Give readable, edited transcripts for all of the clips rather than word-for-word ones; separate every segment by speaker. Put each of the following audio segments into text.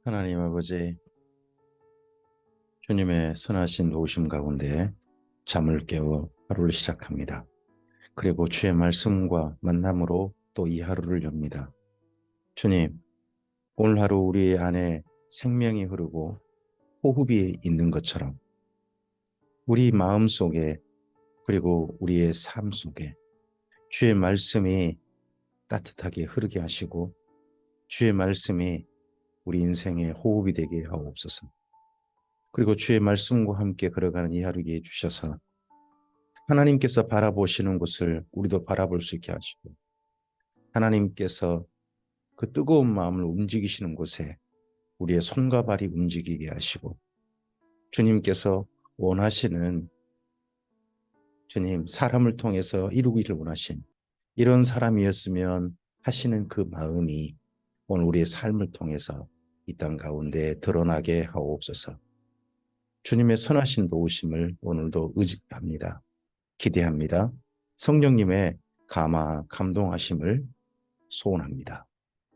Speaker 1: 하나님 아버지, 주님의 선하신 도우심 가운데 잠을 깨워 하루를 시작합니다. 그리고 주의 말씀과 만남으로 또 이 하루를 엽니다. 주님, 오늘 하루 우리 안에 생명이 흐르고 호흡이 있는 것처럼 우리 마음 속에 그리고 우리의 삶 속에 주의 말씀이 따뜻하게 흐르게 하시고 주의 말씀이 우리 인생의 호흡이 되게 하옵소서. 그리고 주의 말씀과 함께 걸어가는 이 하루에 해주셔서 하나님께서 바라보시는 곳을 우리도 바라볼 수 있게 하시고 하나님께서 그 뜨거운 마음을 움직이시는 곳에 우리의 손과 발이 움직이게 하시고 주님께서 원하시는 주님 사람을 통해서 이루기를 원하신 이런 사람이었으면 하시는 그 마음이 오늘 우리의 삶을 통해서 이 땅 가운데 드러나게 하옵소서. 주님의 선하신 도우심을 오늘도 의지합니다. 기대합니다. 성령님의 감동하심을 소원합니다.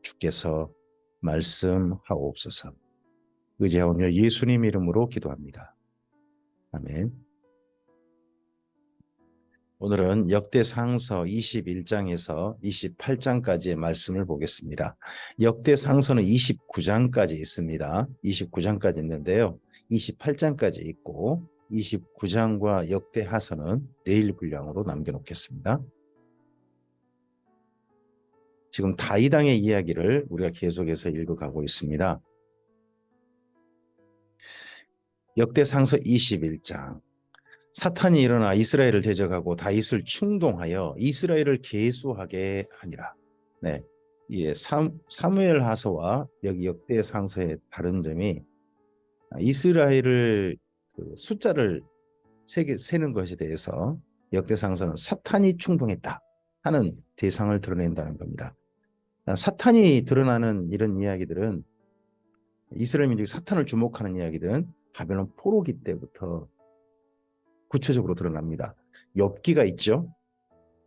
Speaker 1: 주께서 말씀하옵소서. 의지하오며 예수님 이름으로 기도합니다. 아멘. 오늘은 역대상서 21장에서 28장까지의 말씀을 보겠습니다. 역대상서는 29장까지 있습니다. 29장까지 있는데요. 28장까지 있고 29장과 역대하서는 내일 분량으로 남겨놓겠습니다. 지금 다윗왕의 이야기를 우리가 계속해서 읽어가고 있습니다. 역대상서 21장. 사탄이 일어나 이스라엘을 대적하고 다윗을 충동하여 이스라엘을 계수하게 하니라. 네, 예, 사무엘하서와 여기 역대상서의 다른 점이 이스라엘을 숫자를 세는 것에 대해서 역대상서는 사탄이 충동했다 하는 대상을 드러낸다는 겁니다. 사탄이 드러나는 이런 이야기들은 이스라엘 민족이 사탄을 주목하는 이야기들은 바벨론 포로기 때부터 구체적으로 드러납니다. 욥기가 있죠.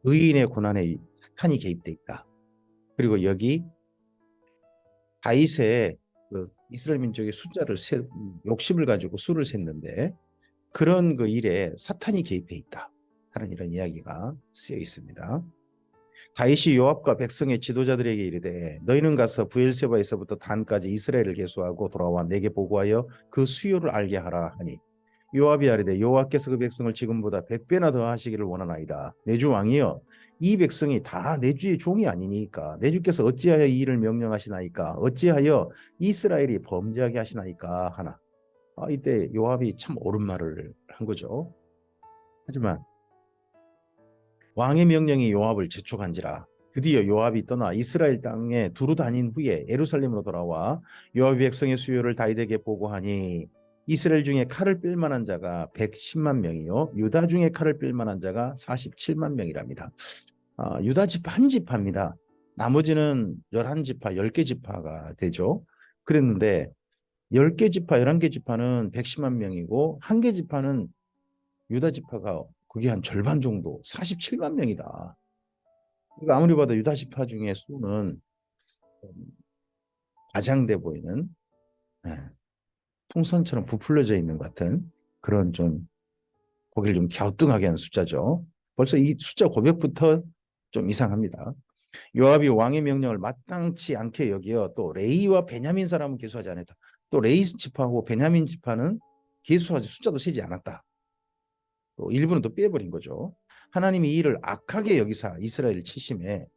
Speaker 1: 의인의 고난에 사탄이 개입돼 있다. 그리고 여기 다윗의 이스라엘 민족의 숫자를 욕심을 가지고 수를 셌는데 그런 그 일에 사탄이 개입해 있다 하는 이런 이야기가 쓰여 있습니다. 다윗이 요압과 백성의 지도자들에게 이르되 너희는 가서 브엘세바에서부터 단까지 이스라엘을 계수하고 돌아와 내게 보고하여 그 수요를 알게 하라 하니 요압이 아뢰되 여호와께서 그 백성을 지금보다 100배나 더 하시기를 원하나이다. 내 주 왕이여 이 백성이 다 내 주의 종이 아니니까 내 주께서 어찌하여 이 일을 명령하시나이까 어찌하여 이스라엘이 범죄하게 하시나이까 하나. 이때 요압이 참 옳은 말을 한 거죠. 하지만 왕의 명령이 요압을 재촉한지라 드디어 요압이 떠나 이스라엘 땅에 두루 다닌 후에 예루살렘으로 돌아와 요압이 백성의 수요를 다윗에게 보고하니 이스라엘 중에 칼을 삘 만한 자가 110만 명이요 유다 중에 칼을 삘 만한 자가 47만 명이랍니다. 유다 지파 한 지파입니다. 나머지는 11지파 10개 지파가 되죠. 그랬는데 10개 지파 11개 지파는 110만 명이고 1개 지파는 유다 지파가 그게 한 절반 정도 47만 명이다. 그러니까 아무리 봐도 유다 지파 중에 수는 과장돼 보이는 풍선처럼 부풀려져 있는 것 같은 그런 좀 고개를 좀 갸우뚱하게 하는 숫자죠. 벌써 이 숫자 고백부터 좀 이상합니다. 요압이 왕의 명령을 마땅치 않게 여기어 또 레이와 베냐민 사람은 계수하지 않았다. 또 레이 지파하고 베냐민 지파는 계수하지 숫자도 세지 않았다. 또 일부는 또 빼버린 거죠. 하나님이 이 일을 악하게 여기사 이스라엘을 치심해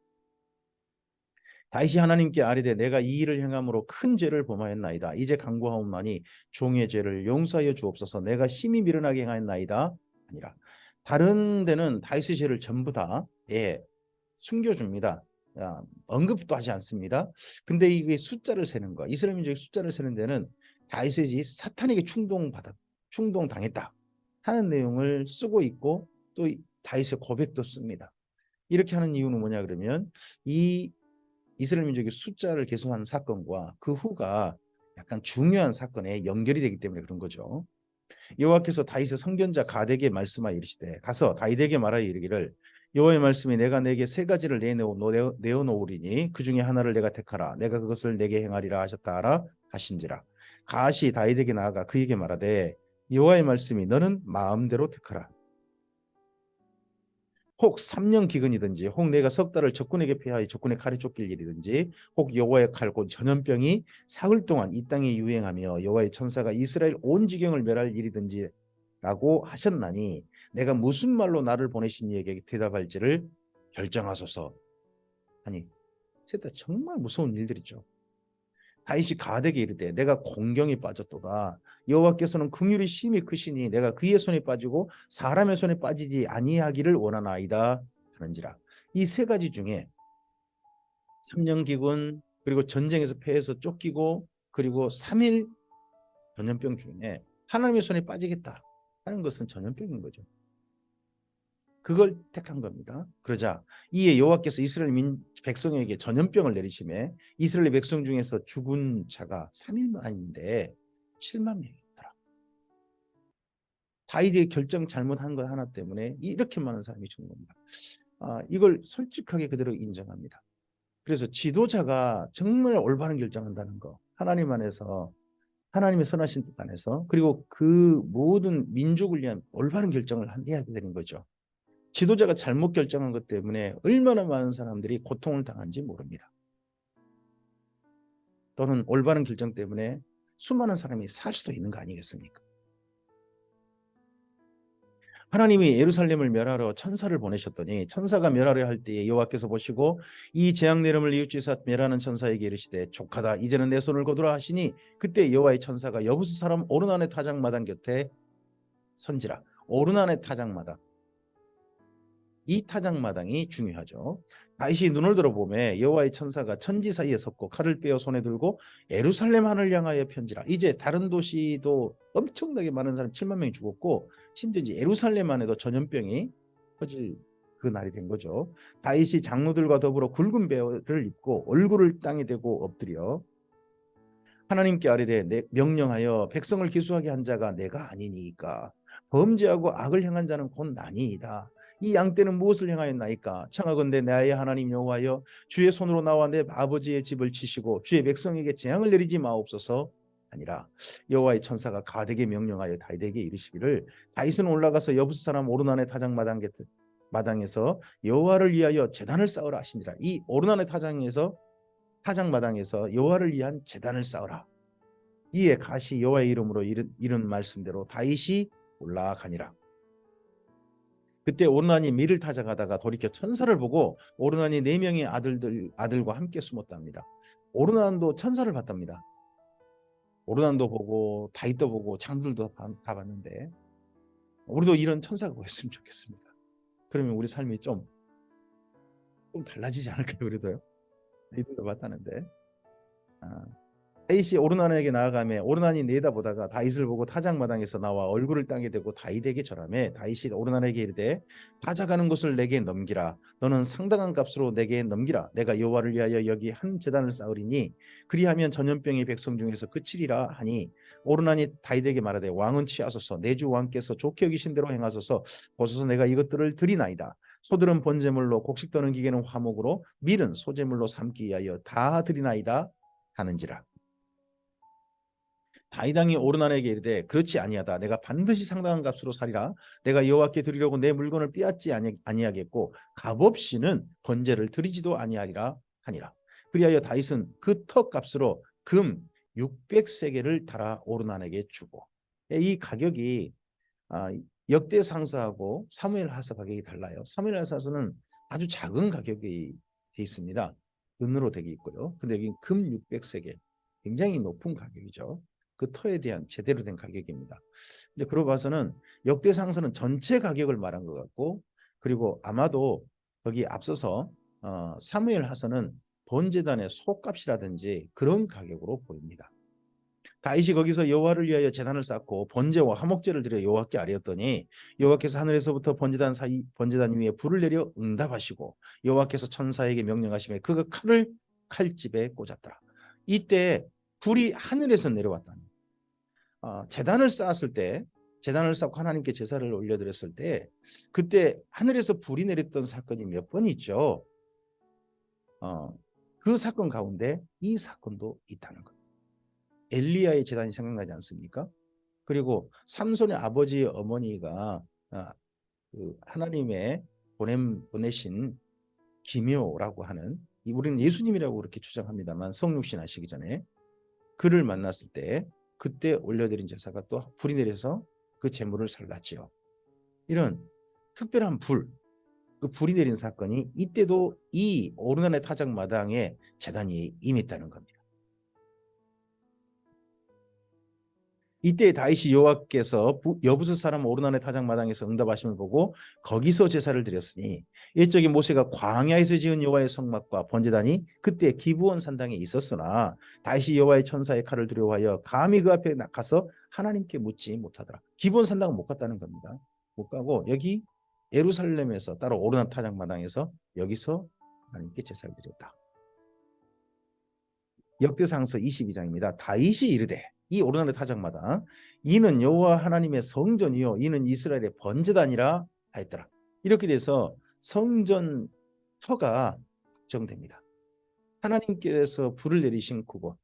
Speaker 1: 다윗이 하나님께 아뢰되 내가 이 일을 행함으로 큰 죄를 범하였나이다. 이제 간구하옵나니 종의 죄를 용서하여 주옵소서. 내가 심히 미련하게 행하였나이다. 아니라 다른 데는 다윗의 죄를 전부 다 숨겨줍니다. 언급도 하지 않습니다. 근데 이게 숫자를 세는 거, 이스라엘 민족의 숫자를 세는 데는 다윗이 사탄에게 충동당했다 하는 내용을 쓰고 있고 또 다윗의 고백도 씁니다. 이렇게 하는 이유는 뭐냐 그러면 이 이스라엘 민족의 숫자를 계산한 사건과 그 후가 약간 중요한 사건에 연결이 되기 때문에 그런 거죠. 여호와께서 다윗의 선견자 가덱에게 말씀하여 이르시되 가서 다윗에게 말하여 이르기를 여호와의 말씀이 내가 내게 세 가지를 내어놓으리니 그 중에 하나를 내가 택하라. 내가 그것을 내게 행하리라 하셨다 하라 하신지라. 가시 다윗에게 나아가 그에게 말하되 여호와의 말씀이 너는 마음대로 택하라. 혹 3년 기근이든지 혹 내가 석 달을 적군에게 패하여 적군의 칼에 쫓길 일이든지 혹 여호와의 칼 곧 전염병이 사흘 동안 이 땅에 유행하며 여호와의 천사가 이스라엘 온 지경을 멸할 일이든지 라고 하셨나니 내가 무슨 말로 나를 보내신 이에게 대답할지를 결정하소서. 아니 셋 다 정말 무서운 일들이죠. 다윗이 가드에게 이르되 내가 공경에 빠졌도다. 여호와께서는 긍휼이 심히 크시니 내가 그의 손에 빠지고 사람의 손에 빠지지 아니하기를 원하나이다 하는지라. 이 세 가지 중에 3년 기근 그리고 전쟁에서 패해서 쫓기고 그리고 3일 전염병 중에 하나님의 손에 빠지겠다 하는 것은 전염병인 거죠. 그걸 택한 겁니다. 그러자 이에 여호와께서 이스라엘 백성에게 전염병을 내리심에 이스라엘 백성 중에서 죽은 자가 3일 만인데 7만 명이더라. 다윗이 결정 잘못한 것 하나 때문에 이렇게 많은 사람이 죽는 겁니다. 이걸 솔직하게 그대로 인정합니다. 그래서 지도자가 정말 올바른 결정한다는 거, 하나님 안에서 하나님의 선하신 뜻 안에서 그리고 그 모든 민족을 위한 올바른 결정을 해야 되는 거죠. 지도자가 잘못 결정한 것 때문에 얼마나 많은 사람들이 고통을 당한지 모릅니다. 또는 올바른 결정 때문에 수많은 사람이 살 수도 있는 거 아니겠습니까? 하나님이 예루살렘을 멸하러 천사를 보내셨더니 천사가 멸하려 할 때에 여호와께서 보시고 이 재앙 내림을 이웃지사 멸하는 천사에게 이르시되 족하다 이제는 내 손을 거두라 하시니 그때 여호와의 천사가 여부스 사람 오르난의 타작마당 곁에 선지라. 오르난의 타작마당, 이 타작마당이 중요하죠. 다윗이 눈을 들어보매 여호와의 천사가 천지 사이에 섰고 칼을 빼어 손에 들고 예루살렘 하늘 향하여 편지라. 이제 다른 도시도 엄청나게 많은 사람 7만 명이 죽었고 심지어 예루살렘 안에도 전염병이 퍼질 그 날이 된 거죠. 다윗이 장로들과 더불어 굵은 베를 입고 얼굴을 땅에 대고 엎드려 하나님께 아뢰되 명령하여 백성을 기수하게 한 자가 내가 아니니까 범죄하고 악을 행한 자는 곧 나니이다. 이 양떼는 무엇을 행하였나이까? 청하건대 나의 하나님 여호와여 주의 손으로 나와 내 아버지의 집을 치시고 주의 백성에게 재앙을 내리지 마옵소서 아니라. 여호와의 천사가 가드에게 명령하여 다윗에게 이르시기를 다윗은 올라가서 여부스 사람 오르난의 마당에서 여호와를 위하여 제단을 쌓으라 하시니라. 이 오르난의 타작마당에서 여호와를 위한 제단을 쌓으라. 이에 가시 여호와의 이름으로 이른 말씀대로 다윗이 올라가니라. 그때 오르난이 밀을 타작하다가 돌이켜 천사를 보고 오르난이 4명의 아들과 함께 숨었답니다. 오르난도 천사를 봤답니다. 오르난도 보고 다윗도 보고 장들도 다 봤는데 우리도 이런 천사가 보였으면 좋겠습니다. 그러면 우리 삶이 좀 달라지지 않을까요? 그래도요. 이들도 봤다는데. 다윗이 오르난에게 나아가며 오르난이 내다보다가 다윗을 보고 타작마당에서 나와 얼굴을 땅에 대고 다윗에게 절하며 다윗이 오르난에게 이르되 타작하는 곳을 내게 넘기라. 너는 상당한 값으로 내게 넘기라. 내가 여호와를 위하여 여기 한 제단을 쌓으리니 그리하면 전염병이 백성 중에서 그치리라 하니 오르난이 다윗에게 말하되 왕은 취하소서 내 주 왕께서 좋게 여기신 대로 행하소서 보소서 내가 이것들을 드리나이다. 소들은 번제물로 곡식 떠는 기계는 화목으로 밀은 소제물로 삼기 위하여 다 드리나이다 하는지라. 다윗 왕이 오르난에게 이르되 그렇지 아니하다. 내가 반드시 상당한 값으로 사리라. 내가 여호와께 드리려고 내 물건을 빼앗지 아니하겠고 값없이는 번제를 드리지도 아니하리라 하니라. 그리하여 다윗은 그 터 값으로 금 600세겔을 달아 오르난에게 주고. 이 가격이 역대 상사하고 사무엘 하사 가격이 달라요. 사무엘 하사서는 아주 작은 가격이 돼 있습니다. 은으로 되어 있고요. 근데 여기 금 600세겔 굉장히 높은 가격이죠. 그 터에 대한 제대로 된 가격입니다. 근데 그러고 봐서는 역대상서는 전체 가격을 말한 것 같고 그리고 아마도 거기 앞서서 사무엘 하서는 번제단의 소값이라든지 그런 가격으로 보입니다. 다윗이 거기서 여호와를 위하여 제단을 쌓고 번제와 화목제를 드려 여호와께 아뢰었더니 여호와께서 하늘에서부터 번제단 위에 불을 내려 응답하시고 여호와께서 천사에게 명령하시며 그가 칼을 칼집에 꽂았더라. 이때 불이 하늘에서 내려왔다는 제단을 쌓았을 때 제단을 쌓고 하나님께 제사를 올려드렸을 때 그때 하늘에서 불이 내렸던 사건이 몇 번 있죠. 그 사건 가운데 이 사건도 있다는 것. 엘리야의 제단이 생각나지 않습니까? 그리고 삼손의 아버지 어머니가 그 하나님의 보내신 기묘라고 하는, 우리는 예수님이라고 그렇게 주장합니다만 성육신 하시기 전에 그를 만났을 때 그때 올려드린 제사가 또 불이 내려서 그 제물을 살랐지요. 이런 특별한 그 불이 내린 사건이 이때도 이 오르난의 타작 마당에 제단이 임했다는 겁니다. 이때 다윗이 여호와께서 여부스 사람 오르난의 타작 마당에서 응답하심을 보고 거기서 제사를 드렸으니 옛적에 모세가 광야에서 지은 여호와의 성막과 번제단이 그때 기브온 산당에 있었으나 다윗이 여호와의 천사의 칼을 두려워하여 감히 그 앞에 가서 하나님께 묻지 못하더라. 기브온 산당은 못 갔다는 겁니다. 못 가고 여기 예루살렘에서 따로 오르난 타작 마당에서 여기서 하나님께 제사를 드렸다. 역대상서 22장입니다. 다윗이 이르되, 이 오르난의 타작마다 이는 여호와 하나님의 성전이요 이는 이스라엘의 번제단이라 하였더라. 이렇게 돼서 성전터가 정됩니다. 하나님께서 불을 내리신 그곳,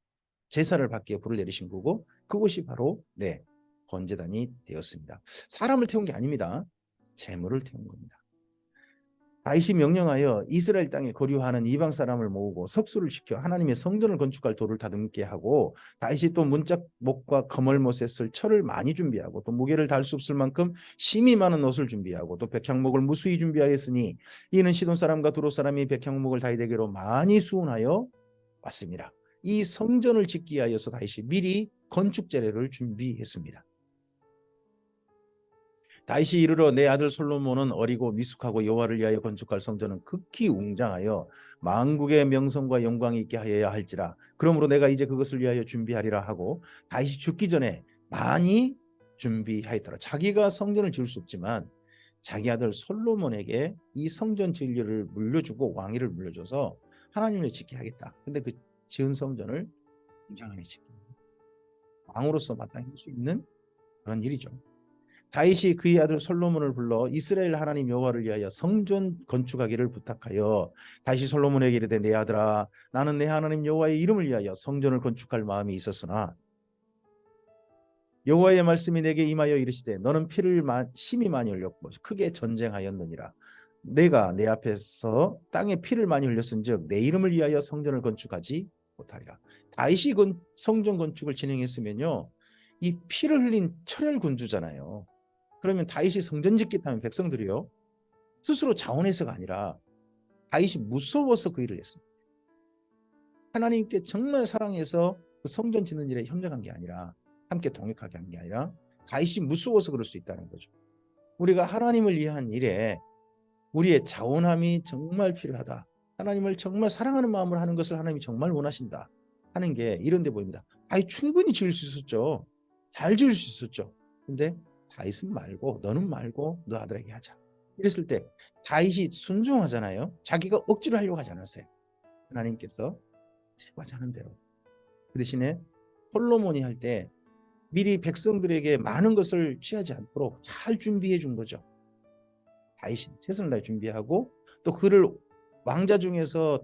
Speaker 1: 제사를 받기에 불을 내리신 그곳, 그곳이 바로 번제단이 되었습니다. 사람을 태운 게 아닙니다. 재물을 태운 겁니다. 다윗이 명령하여 이스라엘 땅에 거류하는 이방 사람을 모으고 석수를 시켜 하나님의 성전을 건축할 돌을 다듬게 하고, 다윗이 또 문짝목과 거멀못에 쓸 철을 많이 준비하고 또 무게를 달 수 없을 만큼 심이 많은 옷을 준비하고 또 백향목을 무수히 준비하였으니 이는 시돈 사람과 두로 사람이 백향목을 다윗에게로 많이 수운하여 왔습니다. 이 성전을 짓기 위하여서 다윗이 미리 건축 재료를 준비했습니다. 다윗이 이르러 내 아들 솔로몬은 어리고 미숙하고 여호와를 위하여 건축할 성전은 극히 웅장하여 만국의 명성과 영광이 있게 하여야 할지라. 그러므로 내가 이제 그것을 위하여 준비하리라 하고 다윗이 죽기 전에 많이 준비하였더라. 자기가 성전을 지을 수 없지만 자기 아들 솔로몬에게 이 성전 진리를 물려주고 왕위를 물려줘서 하나님을 지키게 하겠다. 근데 그 지은 성전을 웅장하게 지키는 왕으로서 마땅히 할 수 있는 그런 일이죠. 다윗이 그의 아들 솔로몬을 불러 이스라엘 하나님 여호와를 위하여 성전 건축하기를 부탁하여 다윗이 솔로몬에게 이르되, 내 아들아, 나는 내 하나님 여호와의 이름을 위하여 성전을 건축할 마음이 있었으나 여호와의 말씀이 내게 임하여 이르시되 너는 피를 심히 많이 흘렸고 크게 전쟁하였느니라. 내가 내 앞에서 땅에 피를 많이 흘렸은즉 내 이름을 위하여 성전을 건축하지 못하리라. 다윗이 성전 건축을 진행했으면요, 이 피를 흘린 철혈 군주잖아요. 그러면 다윗이 성전 짓겠다면 백성들이요, 스스로 자원해서가 아니라 다윗이 무서워서 그 일을 했습니다. 하나님께 정말 사랑해서 그 성전 짓는 일에 협력한 게 아니라, 함께 동역하게 한 게 아니라 다윗이 무서워서 그럴 수 있다는 거죠. 우리가 하나님을 위한 일에 우리의 자원함이 정말 필요하다, 하나님을 정말 사랑하는 마음으로 하는 것을 하나님이 정말 원하신다 하는 게 이런 데 보입니다. 다윗 충분히 지을 수 있었죠. 잘 지을 수 있었죠. 근데 다윗은 말고, 너는 말고 너 아들에게 하자. 이랬을 때 다윗이 순종하잖아요. 자기가 억지로 하려고 하지 않았어요. 하나님께서 하자는 대로. 그 대신에 솔로몬이 할 때 미리 백성들에게 많은 것을 취하지 않도록 잘 준비해 준 거죠. 다윗이 최선을 다해 준비하고 또 그를 왕자 중에서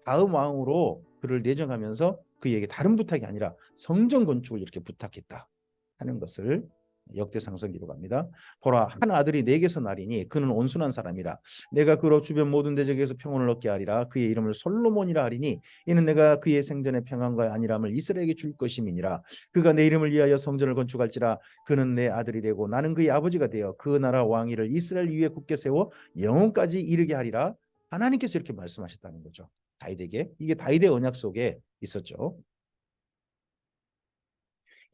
Speaker 1: 다음 왕으로 그를 내정하면서 그에게 다른 부탁이 아니라 성전 건축을 이렇게 부탁했다 하는 것을 역대상서 기록합니다. 보라, 한 아들이 내게서 나리니 그는 온순한 사람이라. 내가 그로 주변 모든 대적에서 평온을 얻게 하리라. 그의 이름을 솔로몬이라 하리니 이는 내가 그의 생전의 평안과 안일함을 이스라엘에게 줄 것임이니라. 그가 내 이름을 위하여 성전을 건축할지라. 그는 내 아들이 되고 나는 그의 아버지가 되어 그 나라 왕위를 이스라엘 위에 굳게 세워 영원까지 이르게 하리라. 하나님께서 이렇게 말씀하셨다는 거죠. 다윗에게. 이게 다윗의 언약 속에 있었죠.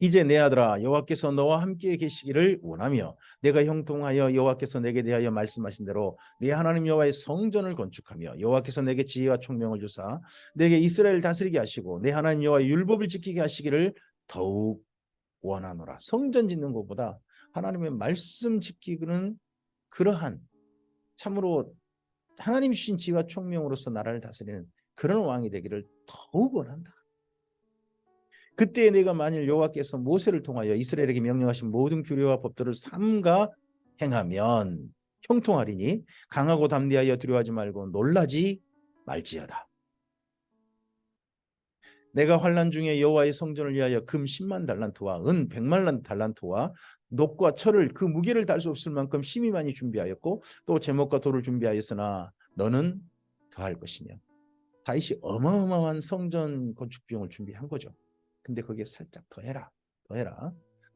Speaker 1: 이제 내 아들아, 여호와께서 너와 함께 계시기를 원하며 내가 형통하여 여호와께서 내게 대하여 말씀하신 대로 내 하나님 여호와의 성전을 건축하며 여호와께서 내게 지혜와 총명을 주사 내게 이스라엘을 다스리게 하시고 내 하나님 여호와의 율법을 지키게 하시기를 더욱 원하노라. 성전 짓는 것보다 하나님의 말씀 지키기는 그러한 참으로 하나님이 주신 지혜와 총명으로서 나라를 다스리는 그런 왕이 되기를 더욱 원한다. 그때 내가 만일 여호와께서 모세를 통하여 이스라엘에게 명령하신 모든 규례와 법도를 삼가 행하면 형통하리니 강하고 담대하여 두려워하지 말고 놀라지 말지어다. 내가 환난 중에 여호와의 성전을 위하여 금 10만 달란트와 은 100만 달란트와 녹과 철을 그 무게를 달 수 없을 만큼 심히 많이 준비하였고 또 제목과 돌을 준비하였으나 너는 더할 것이며. 다윗이 어마어마한 성전 건축 비용을 준비한 거죠. 근데 거기에 살짝 더해라.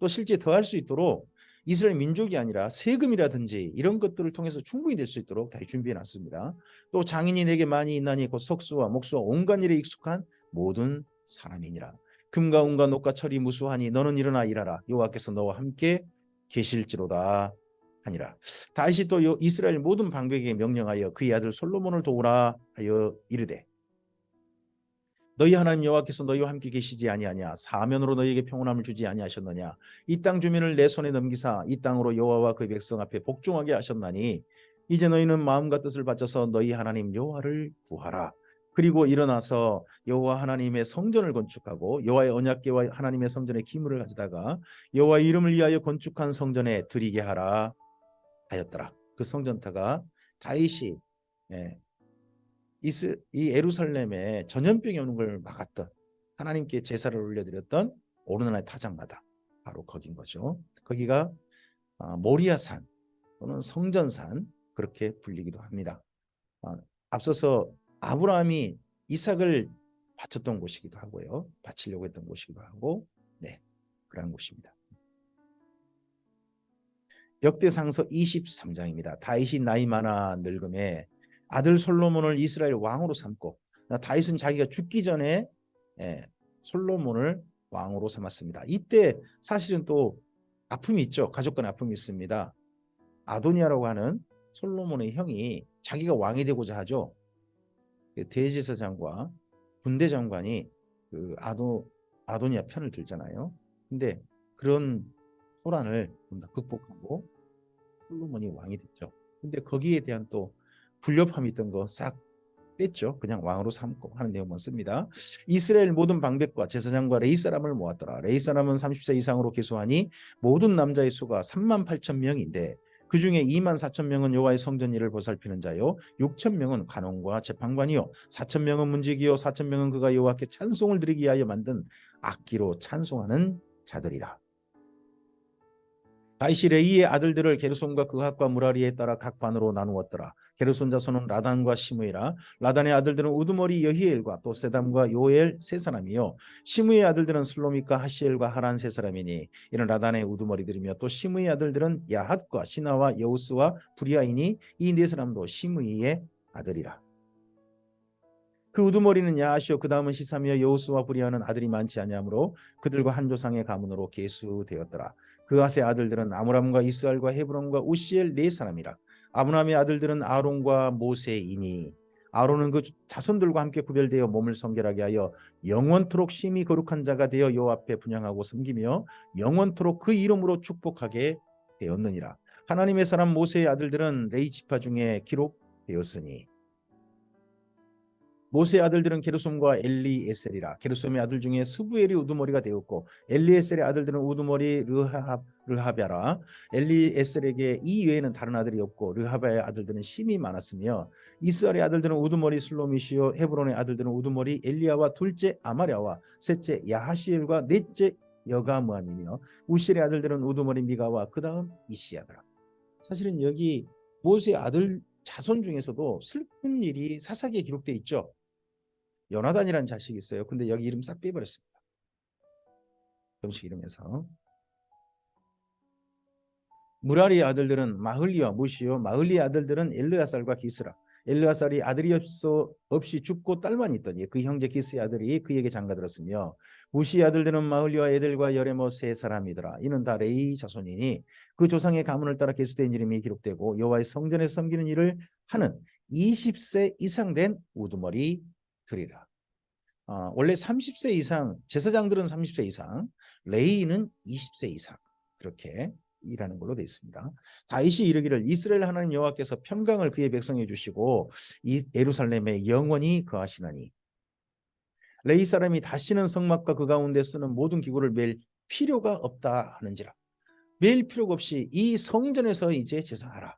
Speaker 1: 또 실제 더할 수 있도록 이스라엘 민족이 아니라 세금이라든지 이런 것들을 통해서 충분히 될 수 있도록 다시 준비해 놨습니다. 또 장인이 내게 많이 있나니 곧 석수와 목수와 온갖 일에 익숙한 모든 사람이니라. 금과 은과 녹과 철이 무수하니 너는 일어나 일하라. 여호와께서 너와 함께 계실지로다 하니라. 다시 또 이스라엘 모든 방백에게 명령하여 그의 아들 솔로몬을 도우라 하여 이르되 너희 하나님 여호와께서 너희와 함께 계시지 아니하냐. 사면으로 너희에게 평온함을 주지 아니하셨느냐. 이 땅 주민을 내 손에 넘기사 이 땅으로 여호와와 그의 백성 앞에 복종하게 하셨나니 이제 너희는 마음과 뜻을 바쳐서 너희 하나님 여호와를 구하라. 그리고 일어나서 여호와 하나님의 성전을 건축하고 여호와의 언약궤와 하나님의 성전에 기물을 가져다가 여호와의 이름을 위하여 건축한 성전에 드리게 하라 하였더라. 그 성전터가 다윗이 이 예루살렘에 전염병이 오는 걸 막았던, 하나님께 제사를 올려드렸던 오르나의 타작마다 바로 거긴 거죠. 거기가 모리아산 또는 성전산 그렇게 불리기도 합니다. 앞서서 아브라함이 이삭을 바쳤던 곳이기도 하고요. 바치려고 했던 곳이기도 하고, 그런 곳입니다. 역대상서 23장입니다. 다윗이 나이 많아 늙음에 아들 솔로몬을 이스라엘 왕으로 삼고, 다윗은 자기가 죽기 전에 솔로몬을 왕으로 삼았습니다. 이때 사실은 또 아픔이 있죠. 가족 간 아픔이 있습니다. 아도니아라고 하는 솔로몬의 형이 자기가 왕이 되고자 하죠. 대제사장과 군대 장관이 그 아도니아 편을 들잖아요. 근데 그런 소란을 극복하고 솔로몬이 왕이 됐죠. 근데 거기에 대한 또 불협함이 있던 거 싹 뺐죠. 그냥 왕으로 삼고 하는 내용만 씁니다. 이스라엘 모든 방백과 제사장과 레위 사람을 모았더라. 레위 사람은 30세 이상으로 계수하니 모든 남자의 수가 38,000명인데 그 중에 24,000명은 여호와의 성전 일을 보살피는 자요 6,000명은 관원과 재판관이요 4,000명은 문지기요 4,000명은 그가 여호와께 찬송을 드리기 위하여 만든 악기로 찬송하는 자들이라. 다윗이 레위의 아들들을 게르손과 그핫과 무라리에 따라 각 반으로 나누었더라. 게르손 자손은 라단과 시므이라. 라단의 아들들은 우두머리 여히엘과 또 세담과 요엘 세 사람이요 시므이의 아들들은 슬로믹과 하시엘과 하란 세 사람이니 이는 라단의 우두머리들이며 또 시므이의 아들들은 야핫과 시나와 여우스와 브리아이니 이 네 사람도 시므이의 아들이라. 그 우두머리는 야하시오 그 다음은 시사미어 여우스와 브리아는 아들이 많지 아니하므로 그들과 한 조상의 가문으로 계수되었더라. 그핫의 아들들은 아므람과 이스알과 헤브론과 우시엘 네 사람이라. 아므람의 아들들은 아론과 모세이니 아론은 그 자손들과 함께 구별되어 몸을 성결하게 하여 영원토록 심히 거룩한 자가 되어 여호와 앞에 분향하고 섬기며 영원토록 그 이름으로 축복하게 되었느니라. 하나님의 사람 모세의 아들들은 레위 지파 중에 기록되었으니 모세의 아들들은 게르솜과 엘리에셀이라. 게르솜의 아들 중에 스부엘이 우두머리가 되었고 엘리에셀의 아들들은 우두머리 르하랴라. 엘리에셀에게 이 외에는 다른 아들이 없고 르하바의 아들들은 심이 많았으며 이스라엘의 아들들은 우두머리 슬로미시요 헤브론의 아들들은 우두머리 엘리야와 둘째 아마랴와 셋째 야하시엘과 넷째 여가무함이며 우실의 아들들은 우두머리 미가와 그 다음 이시야더라. 사실은 여기 모세의 아들 자손 중에서도 슬픈 일이 사사기에 기록되어 있죠. 요나단이라는 자식이 있어요. 근데 여기 이름 싹 빼버렸습니다. 정식 이름에서. 무라리의 아들들은 마흘리와 무시요 마흘리의 아들들은 엘르아살과 기스라. 엘르아살이 아들이 없이 죽고 딸만 있더니 그 형제 기스의 아들이 그에게 장가들었으며 무시의 아들들은 마흘리와 에델과 여레모 세 사람이더라. 이는 다 레위 자손이니 그 조상의 가문을 따라 계수된 이름이 기록되고 여호와의 성전에 섬기는 일을 하는 20세 이상 된 우두머리들이라. 원래 30세 이상, 제사장들은 30세 이상, 레위는 20세 이상 그렇게 이라는 걸로 되어 있습니다. 다윗이 이르기를 이스라엘 하나님 여호와께서 평강을 그의 백성에 주시고 이 예루살렘에 영원히 거하시나니 레위 사람이 다시는 성막과 그 가운데 쓰는 모든 기구를 맬 필요가 없다 하는지라. 맬 필요가 없이 이 성전에서 이제 제사하라.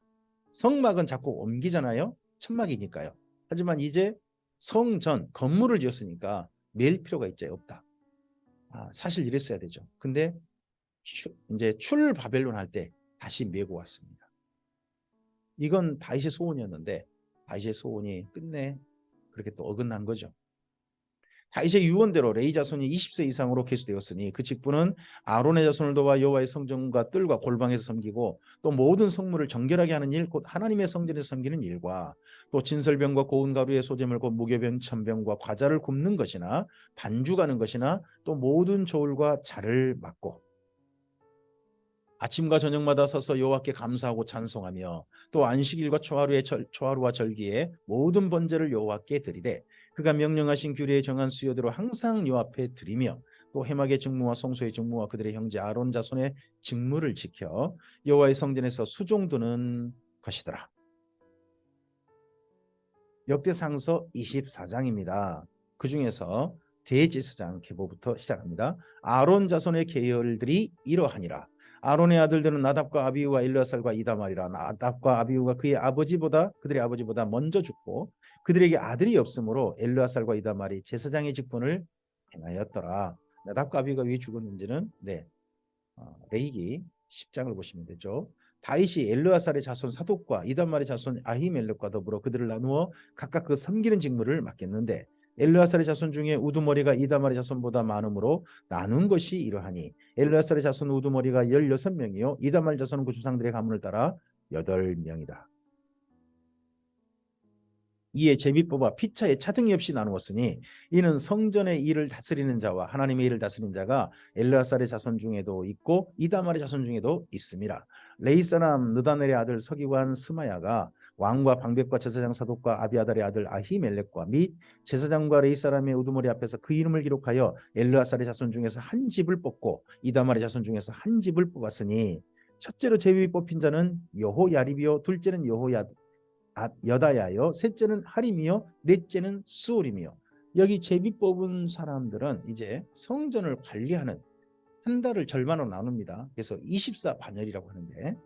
Speaker 1: 성막은 자꾸 옮기잖아요. 천막이니까요. 하지만 이제 성전 건물을 지었으니까 맬 필요가 있지 없다. 사실 이랬어야 되죠. 근데 이제 출 바벨론 할 때 다시 메고 왔습니다. 이건 다윗의 소원이었는데 다윗의 소원이 끝내 그렇게 또 어긋난 거죠. 다윗의 유언대로 레위 자손이 20세 이상으로 계수되었으니 그 직분은 아론의 자손을 도와 여호와의 성전과 뜰과 골방에서 섬기고 또 모든 성물을 정결하게 하는 일, 곧 하나님의 성전에서 섬기는 일과 또 진설병과 고운 가루의 소재물 곧 무교병 천병과 과자를 굽는 것이나 반죽하는 것이나 또 모든 조울과 자를 맡고 아침과 저녁마다 서서 여호와께 감사하고 찬송하며 또 안식일과 초하루와 절기에 모든 번제를 여호와께 드리되 그가 명령하신 규례에 정한 수요대로 항상 여호와 앞에 드리며 또 해막의 직무와 성소의 직무와 그들의 형제 아론 자손의 직무를 지켜 여호와의 성전에서 수종드는 것이더라. 역대상서 24장입니다. 그 중에서 대제사장 계보부터 시작합니다. 아론 자손의 계열들이 이러하니라. 아론의 아들들은 나답과 아비후와 엘르아살과 이다말이라. 나답과 아비후가 그들의 아버지보다 먼저 죽고 그들에게 아들이 없으므로 엘르아살과 이다말이 제사장의 직분을 행하였더라. 나답과 아비후가 왜 죽었는지는 레위기 10장을 보시면 되죠. 다윗이 엘르아살의 자손 사독과 이단말의 자손 아히멜렉과 더불어 그들을 나누어 각각 그 섬기는 직무를 맡겼는데 엘르아살의 자손 중에 우두머리가 이다말의 자손보다 많으므로 나눈 것이 이러하니 엘르아살의 자손 우두머리가 16명이요 이다말 자손은 그 주상들의 가문을 따라 8명이다. 이에 제비 뽑아 피차에 차등이 없이 나누었으니 이는 성전의 일을 다스리는 자와 하나님의 일을 다스리는 자가 엘르아살의 자손 중에도 있고 이다말의 자손 중에도 있습니다. 레위 사람 느다넬의 아들 서기관 스마야가 왕과 방백과 제사장 사독과 아비아달의 아들 아히멜렉과 및 제사장과 레위 사람의 우두머리 앞에서 그 이름을 기록하여 엘르아살의 자손 중에서 한 집을 뽑고 이다말의 자손 중에서 한 집을 뽑았으니 첫째로 제비 뽑힌 자는 여호야립이요 둘째는 여다야요 셋째는 하림이요 넷째는 수올이며 여기 제비 뽑은 사람들은 이제 성전을 관리하는 한 달을 절반으로 나눕니다. 그래서 24반열이라고 하는데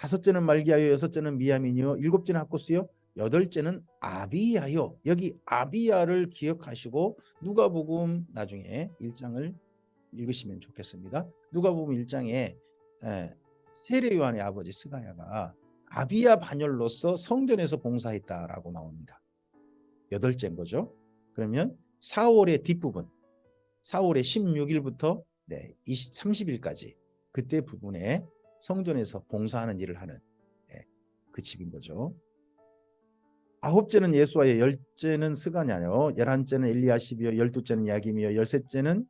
Speaker 1: 다섯째는 말기야요 여섯째는 미야민이요 일곱째는 학고스요 여덟째는 아비야요. 여기 아비야를 기억하시고 누가복음 나중에 1장을 읽으시면 좋겠습니다. 누가복음 1장에 세례 요한의 아버지 스가랴가 아비야 반열로서 성전에서 봉사했다라고 나옵니다. 8째인 거죠. 그러면 4월의 뒷부분 4월의 16일부터 30일까지 그때 부분에 성전에서 봉사하는 일을 하는 그 집인 거죠. 9째는 예수와요 10째는 스가냐요 11째는 엘리야십이요 12째는 야김이요 13째는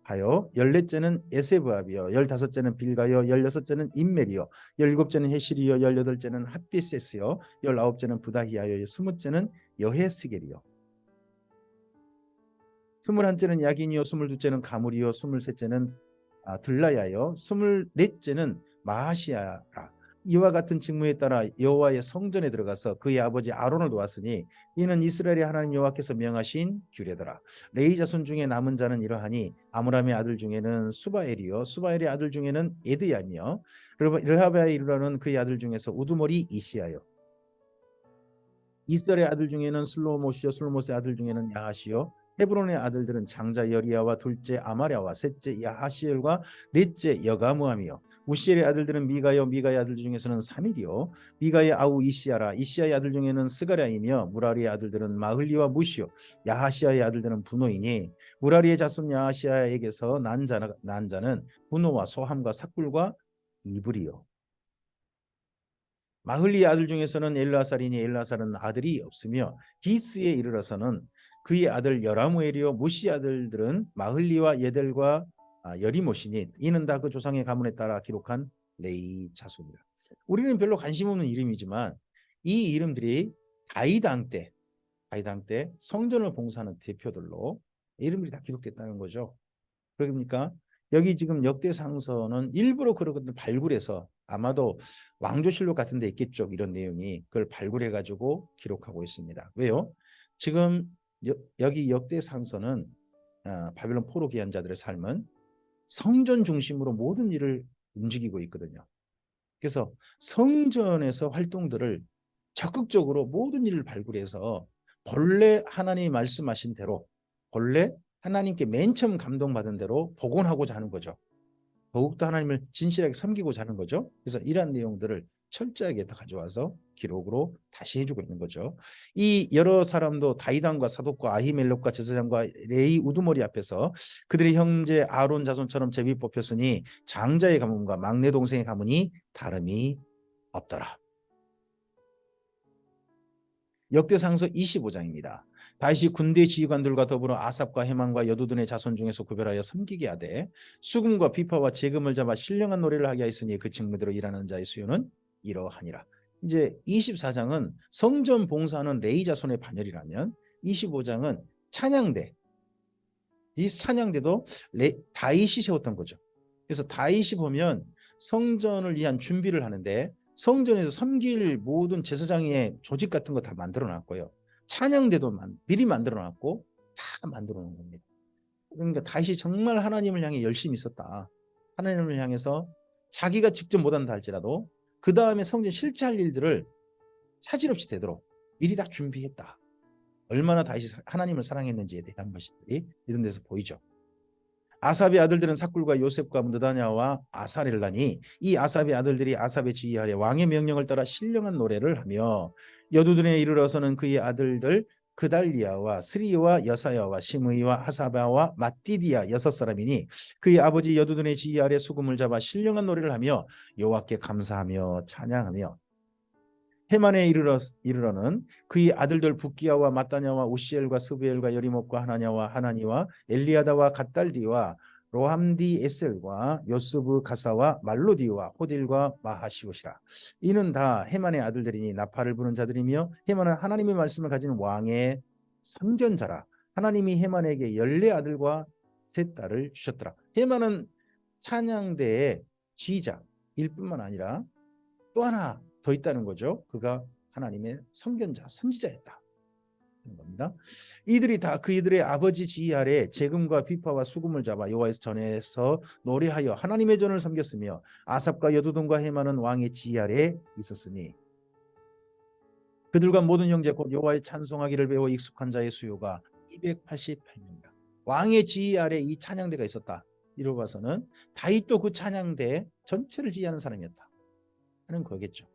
Speaker 1: 하여 14째는 에세브압이요 15째는 빌가요 16째는 인멜이요 17째는 헤실이요 18째는 핫비세스요 19째는 부다히야요 20째는 여헤스겔이요 21째는 야긴이요 22째는 가물이요 23째는 들라야요 24째는 마하시야라. 이와 같은 직무에 따라 여호와의 성전에 들어가서 그의 아버지 아론을 도왔으니 이는 이스라엘의 하나님 여호와께서 명하신 규례더라. 레위 자손 중에 남은 자는 이러하니 아므람의 아들 중에는 수바엘이요 수바엘의 아들 중에는 에드야며 르하바에 이르러는 그의 아들 중에서 우두머리 이시야요 이스라엘의 아들 중에는 슬로모시요 슬로모스의 아들 중에는 야하시요 헤브론의 아들들은 장자 여리야와 둘째 아마랴와 셋째 야하시엘과 넷째 여가무함이요 우시엘의 아들들은 미가요 미가의 아들 중에서는 사밀이요 미가의 아우 이시야라 이시야의 아들 중에는 스가랴이며 무라리의 아들들은 마흘리와 무시요 야하시야의 아들들은 분노이니 무라리의 자손 야하시야에게서 난 자는 분노와 소함과 삭불과 이불이요 마흘리의 아들 중에서는 엘르아살이니 엘르아살은 아들이 없으며 기스에 이르러서는 그의 아들 여라무엘이요 무시 아들들은 마흘리와 예델과 여리모시니 이는 다 그 조상의 가문에 따라 기록한 레위 자손이라. 우리는 별로 관심 없는 이름이지만 이 이름들이 다윗왕 때 성전을 봉사하는 대표들로 이름들이 다 기록됐다는 거죠. 그러니까 여기 지금 역대상서는 일부러 그런 것들 발굴해서 아마도 왕조실록 같은 데 있겠죠. 이런 내용이 그걸 발굴해 가지고 기록하고 있습니다. 왜요? 지금 여기 역대상서는 바빌론 포로 귀환 자들의 삶은 성전 중심으로 모든 일을 움직이고 있거든요. 그래서 성전에서 활동들을 적극적으로 모든 일을 발굴해서 본래 하나님이 말씀하신 대로, 본래 하나님께 맨 처음 감동받은 대로 복원하고자 하는 거죠. 더욱더 하나님을 진실하게 섬기고자 하는 거죠. 그래서 이러한 내용들을 철저하게 다 가져와서 기록으로 다시 해주고 있는 거죠. 이 여러 사람도 다이단과 사독과 아히멜렉과 제사장과 레이 우두머리 앞에서 그들의 형제 아론 자손처럼 제비 뽑혔으니 장자의 가문과 막내 동생의 가문이 다름이 없더라. 역대상서 25장입니다. 다윗이 군대 지휘관들과 더불어 아삽과 헤만과 여두둔의 자손 중에서 구별하여 섬기게 하되 수금과 비파와 재금을 잡아 신령한 노래를 하게 하였으니 그 직무대로 일하는 자의 수요는 이러하니라. 이제 24장은 성전 봉사하는 레위 자손의 반열이라면 25장은 찬양대, 이 찬양대도 다윗이 세웠던 거죠. 그래서 다윗이 보면 성전을 위한 준비를 하는데 성전에서 섬길 모든 제사장의 조직 같은 거 다 만들어 놨고요. 찬양대도 미리 만들어 놨고 다 만들어 놓은 겁니다. 그러니까 다윗이 정말 하나님을 향해 열심히 있었다. 하나님을 향해서 자기가 직접 못한다 할지라도 그 다음에 성전 실제 할 일들을 차질 없이 되도록 미리 다 준비했다. 얼마나 다윗이 하나님을 사랑했는지에 대한 것들이 이런 데서 보이죠. 아삽의 아들들은 삭굴과 요셉과 느다냐와 아사렐라니 이 아삽의 아들들이 아삽의 지휘 아래 왕의 명령을 따라 신령한 노래를 하며 여두둔에 이르러서는 그의 아들들 그달리아와 스리와 여사야와 시므이와 하사바와 마띠디아 6사람이니 그의 아버지 여두둔의 지휘 아래 수금을 잡아 신령한 노래를 하며 여호와께 감사하며 찬양하며 헤만에 이르러는 그의 아들들 붓기야와 마따냐와 우시엘과 스브엘과 여리목과 하나냐와 하나니와 엘리아다와 갓달디와 로함디 에셀과 요스브 가사와 말로디와 호딜과 마하시옷이라. 이는 다 헤만의 아들들이니 나팔을 부는 자들이며 헤만은 하나님의 말씀을 가진 왕의 선견자라. 하나님이 헤만에게 14아들과 3딸을 주셨더라. 헤만은 찬양대의 지휘자일 뿐만 아니라 또 하나 더 있다는 거죠. 그가 하나님의 선견자, 선지자였다. 겁니다. 이들이 다 그이들의 아버지 지휘 아래 재금과 비파와 수금을 잡아 여호와의 전에서 노래하여 하나님의 전을 섬겼으며 아삽과 여두둔과 헤만은 왕의 지휘 아래 있었으니 그들과 모든 형제 곧 여호와의 찬송하기를 배워 익숙한 자의 수요가 288명이다. 왕의 지휘 아래 이 찬양대가 있었다. 이로 봐서는 다윗도 그 찬양대 전체를 지휘하는 사람이었다 하는 거겠죠.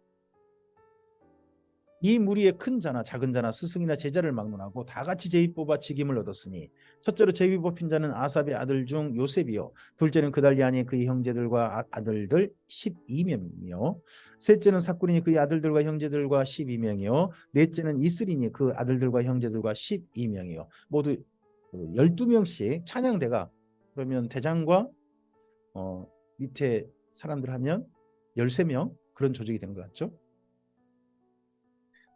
Speaker 1: 이 무리의 큰 자나 작은 자나 스승이나 제자를 막론하고 다 같이 제비 뽑아 직임을 얻었으니 첫째로 제비 뽑힌 자는 아삽의 아들 중 요셉이요 둘째는 그달리아니 그의 형제들과 아들들 12명이요 셋째는 삭굴이니 그의 아들들과 형제들과 12명이요 넷째는 이스리니 그 아들들과 형제들과 12명이요 모두 12명씩 찬양대가 그러면 대장과 밑에 사람들 하면 13명 그런 조직이 된 것 같죠.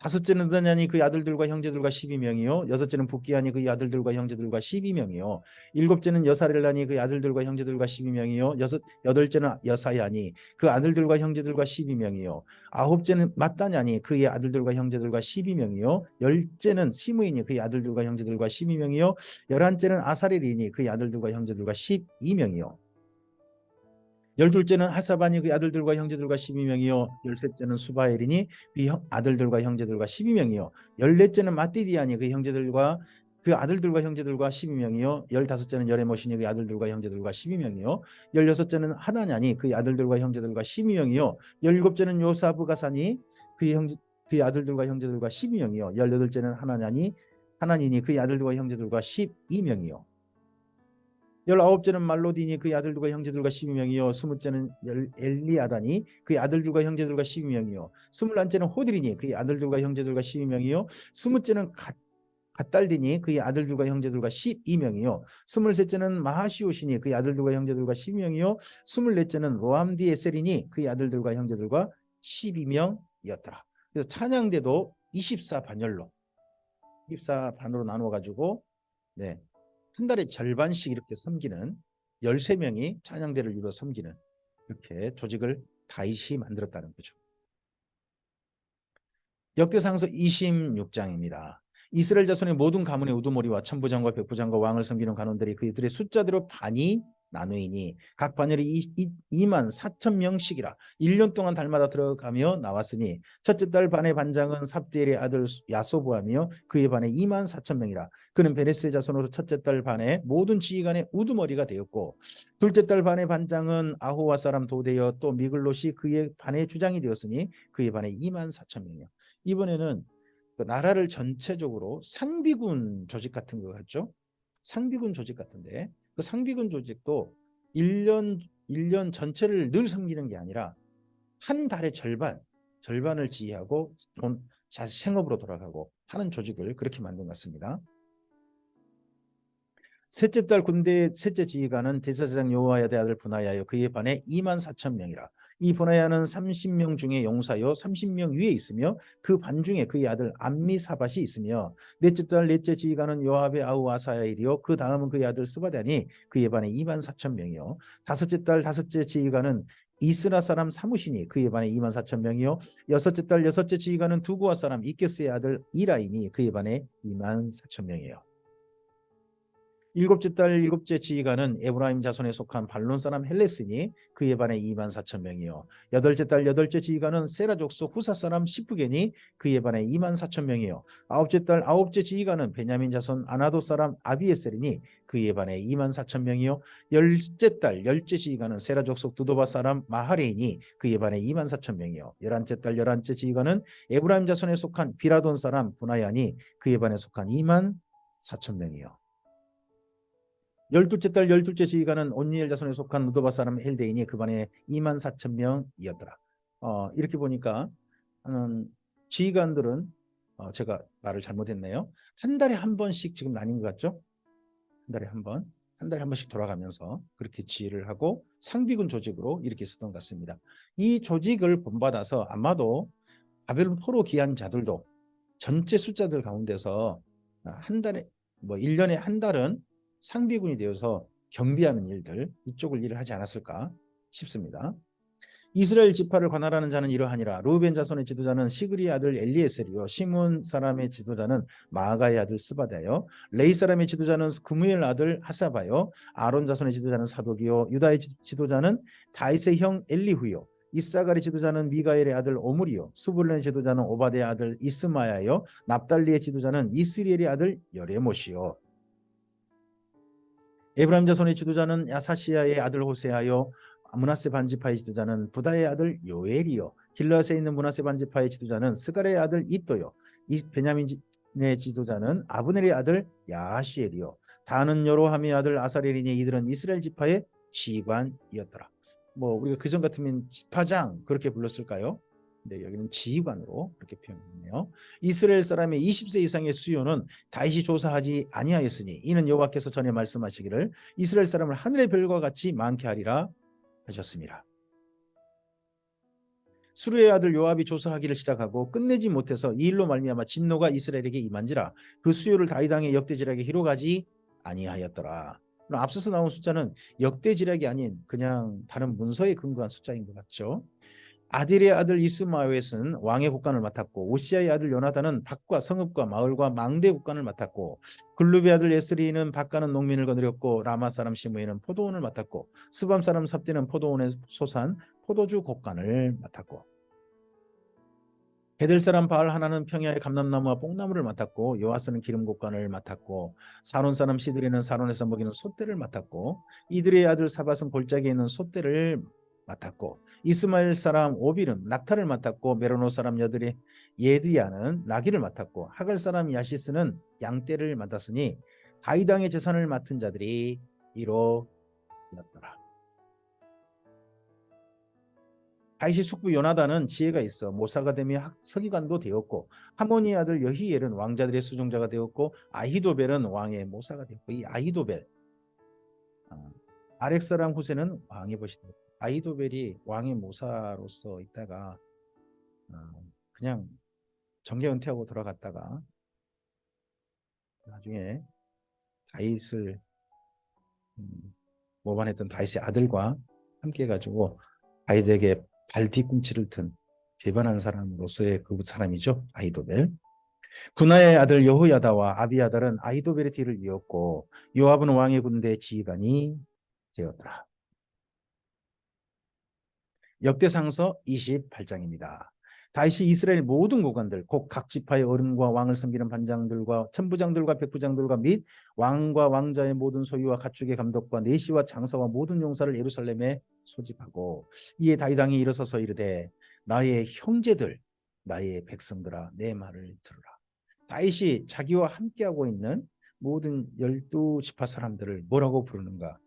Speaker 1: 다섯째는 느다냐니 그의 아들들과 형제들과 12명이요 여섯째는 붓기야니 그의 아들들과 형제들과 12명이요 일곱째는 여사렐라니 그의 아들들과 형제들과 12명이요 여덟째는 여사야니 그 아들들과 형제들과 12명이요 아홉째는 마따냐니 그의 아들들과 형제들과 12명이요 열째는 시므이니 그의 아들들과 형제들과 12명이요 열한째는 아사렐이니 그의 아들들과 형제들과 12명이요 열둘째는 하사바니 그의 아들들과 형제들과 12명이요 열셋째는 수바엘이니 그의 아들들과 형제들과 12명이요 열넷째는 마띠디아니 그의 형제들과 그 아들들과 형제들과 12명이요 열다섯째는 여레모시니 그의 아들들과 형제들과 12명이요 열여섯째는 하나냐니 그의 아들들과 형제들과 12명이요 열일곱째는 요사브가사니 그의 아들들과 형제들과 12명이요 열여덟째는 하나니니 그의 아들들과 형제들과 12명이요 19째는 말로디니 그의 아들들과 형제들과 12명이요 20째는 엘리아다니 그의 아들들과 형제들과 12명이요 21째는 호딜이니 그의 아들들과 형제들과 12명이요 20째는 갓달디니 그의 아들들과 형제들과 12명이요 23째는 마하시오시니 그의 아들들과 형제들과 12명이요 24째는 로함디에셀이니 그의 아들들과 형제들과 12명이었더라. 그래서 찬양대도 24반열로 나누어 가지고 한 달에 절반씩 이렇게 섬기는 13명이 찬양대를 이루어 섬기는 이렇게 조직을 다윗이 만들었다는 거죠. 역대상서 26장입니다. 이스라엘 자손의 모든 가문의 우두머리와 천부장과 백부장과 왕을 섬기는 간원들이 그들의 숫자대로 반이 나누이니 각 반열이 2만 4천 명씩이라 1년 동안 달마다 들어가며 나왔으니 첫째 달 반의 반장은 삽디엘의 아들 야소부하며 그의 반에 2만 4천 명이라. 그는 베레스의 자손으로 첫째 달 반에 모든 지휘관의 우두머리가 되었고 둘째 달 반의 반장은 아호와 사람 도대여 또 미글롯이 그의 반의 주장이 되었으니 그의 반에 2만 4천 명이요. 이번에는 그 나라를 전체적으로 상비군 조직 같은 거 같죠? 상비군 조직 같은데 그 상비군 조직도 1년 전체를 늘 섬기는 게 아니라 한 달의 절반을 지휘하고 생업으로 돌아가고 하는 조직을 그렇게 만든 것 같습니다. 셋째 달 군대의 셋째 지휘관은 대제사장 여호야다의 아들 분하야요 그의 반에 2만 4천 명이라. 이 분하야는 30명 중에 용사요 30명 위에 있으며 그 반 중에 그의 아들 암미사밧이 있으며 넷째 달 넷째 지휘관은 요압의 아우 아사야일이요 그 다음은 그의 아들 스바다니 그의 반에 2만 4천 명이요. 다섯째 달 다섯째 지휘관은 이스라 사람 사무시니 그의 반에 2만 4천 명이요. 여섯째 달 여섯째 지휘관은 두구와 사람 이케스의 아들 이라이니 그의 반에 2만 4천 명이에요. 일곱째 달 일곱째 지휘관은 에브라임 자손에 속한 발론 사람 헬레스니 그의 반에 2만 4천 명이요. 여덟째 달 여덟째 지휘관은 세라 족속 후사 사람 시프게니 그의 반에 2만 4천 명이요. 아홉째 달 아홉째 지휘관은 베냐민 자손 아나도 사람 아비에셀이니 그의 반에 2만 4천 명이요. 열째 달 열째 지휘관은 세라 족속 두도바 사람 마하레이니 그의 반에 2만 4천 명이요. 열한째 달 열한째 지휘관은 에브라임 자손에 속한 비라돈 사람 분하야니 그의 반에 속한 2만 4천 명이요. 열둘째 달 열둘째 지휘관은 온니엘 자손에 속한 무도바 사람 헬데인이 그 반에 2만 4천 명이었더라. 이렇게 보니까 지휘관들은 제가 말을 잘못했네요. 한 달에 한 번씩 지금 나뉜 것 같죠? 한 달에 한 번씩 돌아가면서 그렇게 지휘를 하고 상비군 조직으로 이렇게 쓰던 것 같습니다. 이 조직을 본받아서 아마도 바벨론 포로 귀한 자들도 전체 숫자들 가운데서 한 달에 1년에 한 달은 상비군이 되어서 경비하는 일들 이쪽을 일을 하지 않았을까 싶습니다. 이스라엘 지파를 관할하는 자는 이러하니라. 루벤 자손의 지도자는 시그리의 아들 엘리에셀이요 시몬 사람의 지도자는 마아가의 아들 스바다요 레이 사람의 지도자는 그무엘 아들 하사바요 아론 자손의 지도자는 사독이요 유다의 지도자는 다윗의 형 엘리후요 이사갈의 지도자는 미가엘의 아들 오므리요 스불론의 지도자는 오바데의 아들 이스마야요 납달리의 지도자는 이스리엘의 아들 여레못이요 에브라임 자손의 지도자는 야사시야의 아들 호세아요 므낫세 반지파의 지도자는 부다의 아들 요엘이요 길라앗에 있는 므낫세 반지파의 지도자는 스갈의 아들 이또요 베냐민의 지도자는 아브넬의 아들 야시엘이요 다는 여로함의 아들 아사렐이니 이들은 이스라엘 지파의 지휘관이었더라. 우리가 그전 같으면 지파장 그렇게 불렀을까요? 네, 여기는 지휘관으로 그렇게 표현했네요. 이스라엘 사람의 20세 이상의 수요는 다윗이 조사하지 아니하였으니 이는 여호와께서 전에 말씀하시기를 이스라엘 사람을 하늘의 별과 같이 많게 하리라 하셨습니다. 수르의 아들 요압이 조사하기를 시작하고 끝내지 못해서 이 일로 말미암아 진노가 이스라엘에게 임한지라 그 수요를 다윗 왕의 역대지략에 희록하지 아니하였더라. 앞서서 나온 숫자는 역대지략이 아닌 그냥 다른 문서에 근거한 숫자인 것 같죠. 아딜의 아들 이스마웻은 왕의 국관을 맡았고 오시아의 아들 요나단은 밭과 성읍과 마을과 망대 국관을 맡았고 글룹의 아들 에스리는 밭 가는 농민을 거느렸고 라마 사람 시므이는 포도원을 맡았고 스밤 사람 삽디는 포도원에 소산 포도주 국관을 맡았고 베델 사람 바알 하나는 평야의 감람나무와 뽕나무를 맡았고 요아스는 기름 국관을 맡았고 사론 사람 시드리는 사론에서 먹이는 솥대를 맡았고 이들의 아들 사밧은 골짜기에 있는 솥대를 맡았고 이스마엘 사람 오빌은 낙타를 맡았고 메로노 사람 여들이 예드야는 나귀를 맡았고 하갈 사람 야시스는 양떼를 맡았으니 다윗 왕의 재산을 맡은 자들이 이로였더라. 다윗의 숙부 요나단은 지혜가 있어 모사가 되며 서기관도 되었고 하모니의 아들 여히엘은 왕자들의 수종자가 되었고 아히도벨은 왕의 모사가 되었고 이 아히도벨 아렉 사람 후세는 왕의 벗이 되었고 아히도벨이 왕의 모사로서 있다가 그냥 정계 은퇴하고 돌아갔다가 나중에 다윗을 모반했던 다윗의 아들과 함께 해가지고 다윗에게 발 뒤꿈치를 든 배반한 사람으로서의 그 사람이죠. 아히도벨. 분하의 아들 여호야다와 아비아달은 아히도벨의 뒤를 이었고 요압은 왕의 군대 지휘관이 되었더라. 역대상서 28장입니다. 다윗이 이스라엘 모든 고관들 곧 각 지파의 어른과 왕을 섬기는 반장들과 천부장들과 백부장들과 및 왕과 왕자의 모든 소유와 가축의 감독과 내시와 장사와 모든 용사를 예루살렘에 소집하고 이에 다윗 왕이 일어서서 이르되 나의 형제들 나의 백성들아 내 말을 들으라. 다윗이 자기와 함께하고 있는 모든 12지파 사람들을 뭐라고 부르는가?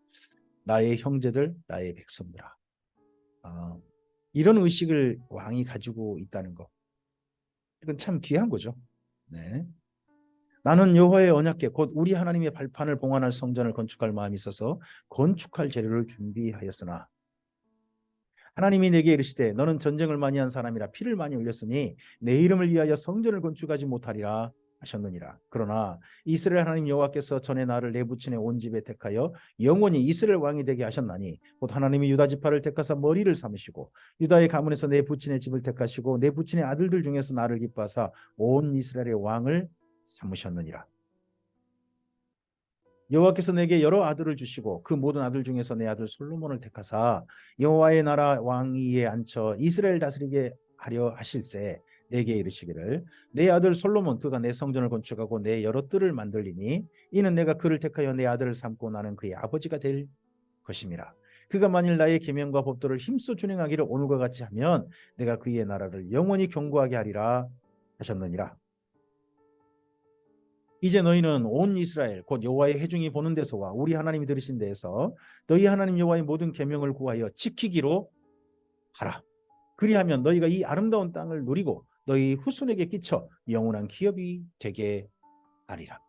Speaker 1: 나의 형제들 나의 백성들아. 이런 의식을 왕이 가지고 있다는 것, 이건 참 귀한 거죠. 네. 나는 여호와의 언약궤 곧 우리 하나님의 발판을 봉헌할 성전을 건축할 마음이 있어서 건축할 재료를 준비하였으나 하나님이 내게 이르시되 너는 전쟁을 많이 한 사람이라 피를 많이 흘렸으니 내 이름을 위하여 성전을 건축하지 못하리라 하셨느니라. 그러나 이스라엘 하나님 여호와께서 전에 나를 내 부친의 온 집에 택하여 영원히 이스라엘 왕이 되게 하셨나니 곧 하나님이 유다 지파를 택하사 머리를 삼으시고 유다의 가문에서 내 부친의 집을 택하시고 내 부친의 아들들 중에서 나를 기뻐하사 온 이스라엘의 왕을 삼으셨느니라. 여호와께서 내게 여러 아들을 주시고 그 모든 아들 중에서 내 아들 솔로몬을 택하사 여호와의 나라 왕위에 앉혀 이스라엘 다스리게 하려 하실세 내게 이르시기를 내 아들 솔로몬 그가 내 성전을 건축하고 내 여러 뜰을 만들리니 이는 내가 그를 택하여 내 아들을 삼고 나는 그의 아버지가 될 것임이라. 그가 만일 나의 계명과 법도를 힘써 준행하기를 오늘과 같이 하면 내가 그의 나라를 영원히 견고하게 하리라 하셨느니라. 이제 너희는 온 이스라엘 곧 여호와의 회중이 보는 데서와 우리 하나님이 들으신 데에서 너희 하나님 여호와의 모든 계명을 구하여 지키기로 하라. 그리하면 너희가 이 아름다운 땅을 누리고 너희 후손에게 끼쳐 영원한 기업이 되게 하리라.